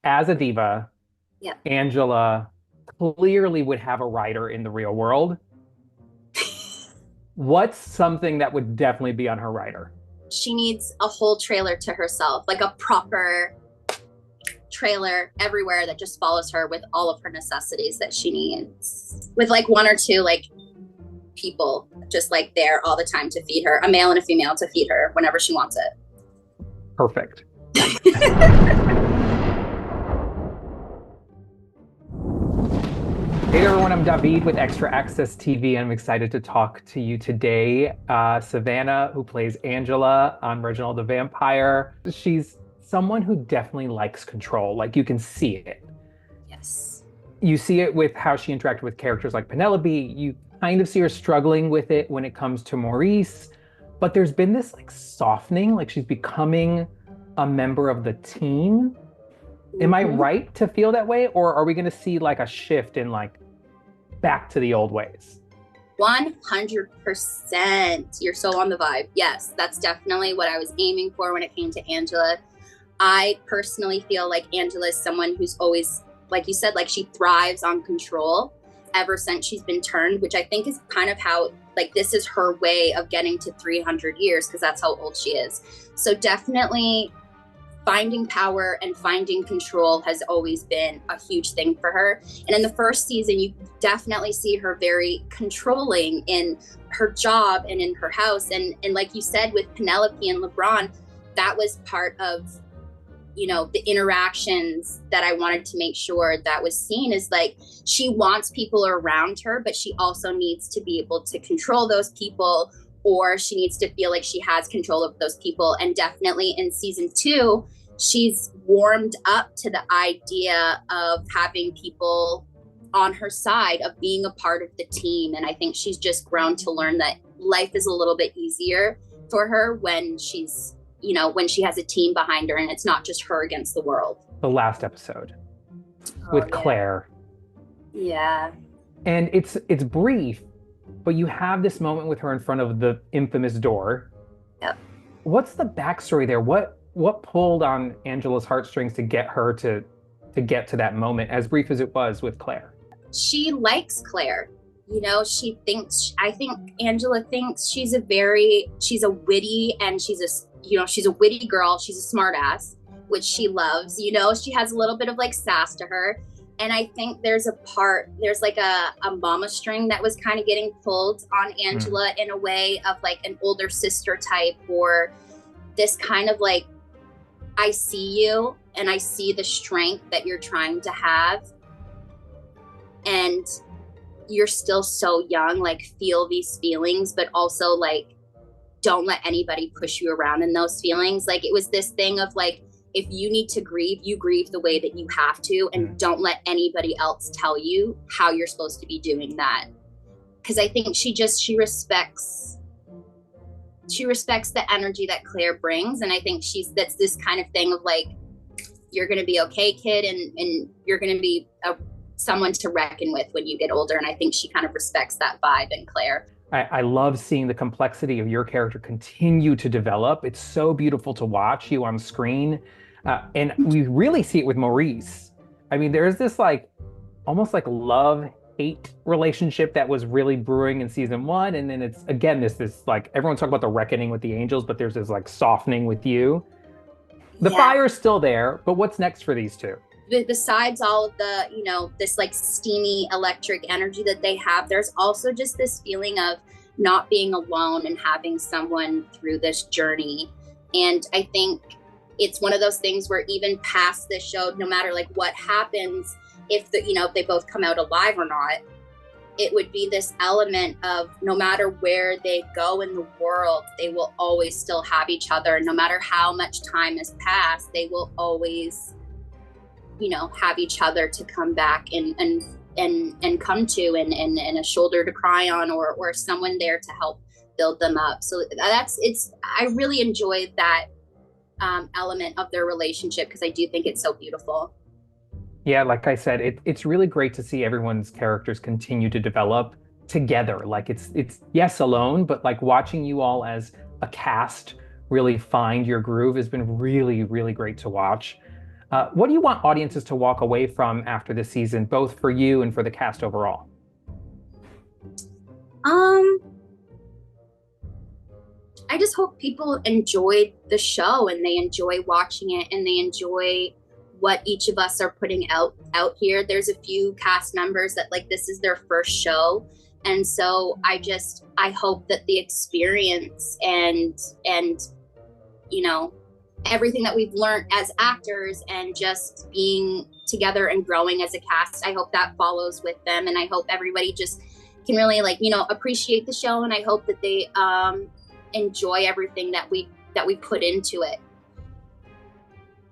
as a diva, Yeah. Angela clearly would have a writer in the real world. What's something that would definitely be on her writer? She needs a whole trailer to herself, like a proper trailer everywhere that just follows her with all of her necessities that she needs. With like one or two like people just like there all the time to feed her, a male and a female to feed her whenever she wants Perfect. it. Hey everyone, I'm David with Extra Access TV. I'm excited to talk to you today. Savanna, who plays Angela on Reginald the Vampire, she's someone who definitely likes control. Like you can see it. Yes. You see it with how she interacted with characters like Penelope. You kind of see her struggling with it when it comes to Maurice. But there's been this like softening, like she's becoming a member of the team. Am I Mm-hmm. right to feel that way? Or are we going to see like a shift in like back to the old ways? 100%. You're so on the vibe. Yes, that's definitely what I was aiming for when it came to Angela. I personally feel like Angela is someone who's always, like you said, like she thrives on control ever since she's been turned, which I think is kind of how, like, this is her way of getting to 300 years because that's how old she is. So definitely finding power and finding control has always been a huge thing for her. And in the first season, you definitely see her very controlling in her job and in her house. And like you said, with Penelope and LeBron, that was part of, you know, the interactions that I wanted to make sure that was seen is like she wants people around her, but she also needs to be able to control those people, or she needs to feel like she has control of those people. And definitely in season 2, she's warmed up to the idea of having people on her side, of being a part of the team. And I think she's just grown to learn that life is a little bit easier for her when she's, you know, when she has a team behind her and it's not just her against the world. The last episode Oh with yeah. Claire. Yeah. And it's brief, but you have this moment with her in front of the infamous door. Yep. What's the backstory there? What pulled on Angela's heartstrings to get her to get to that moment, as brief as it was with Claire? She likes Claire. You know, I think Angela thinks she's a witty, and she's a witty girl. She's a smartass, which she loves. You know, she has a little bit of like sass to her. And I think there's like a mama string that was kind of getting pulled on Mm. Angela in a way of like an older sister type, or this kind of like, I see you and I see the strength that you're trying to have. And you're still so young, like feel these feelings, but also like don't let anybody push you around in those feelings. Like it was this thing of like, if you need to grieve, you grieve the way that you have to, and Mm. don't let anybody else tell you how you're supposed to be doing that. Because I think she respects the energy that Claire brings. And I think that's this kind of thing of like, you're going to be okay, kid, and you're going to be someone to reckon with when you get older. And I think she kind of respects that vibe in Claire. I love seeing the complexity of your character continue to develop. It's so beautiful to watch you on screen. And we really see it with Maurice. I mean, there's this like almost like love hate relationship that was really brewing in season 1. And then it's again this like everyone's talking about the reckoning with the angels, but there's this like softening with you. The Yeah. fire's still there, but what's next for these two? Besides all of the, you know, this like steamy electric energy that they have, there's also just this feeling of not being alone and having someone through this journey. And I think it's one of those things where even past this show, no matter like what happens, if they both come out alive or not, it would be this element of no matter where they go in the world, they will always still have each other. No matter how much time has passed, they will always, you know, have each other to come back and come to, and a shoulder to cry on, or someone there to help build them up. So I really enjoyed that element of their relationship because I do think it's so beautiful. Yeah, like I said, it's really great to see everyone's characters continue to develop together. Like it's yes alone, but like watching you all as a cast really find your groove has been really, really great to watch. What do you want audiences to walk away from after the season, both for you and for the cast overall? Um, I just hope people enjoyed the show and they enjoy watching it and they enjoy what each of us are putting out here. There's a few cast members that like this is their first show. And so I hope that the experience and you know everything that we've learned as actors and just being together and growing as a cast, I hope that follows with them. And I hope everybody just can really like, appreciate the show. And I hope that they enjoy everything that we put into it.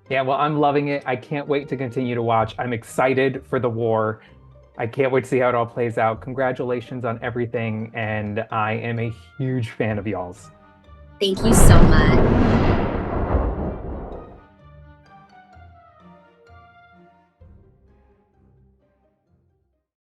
Yeah, well, I'm loving it. I can't wait to continue to watch. I'm excited for the war. I can't wait to see how it all plays out. Congratulations on everything, and I am a huge fan of y'all's. Thank you so much.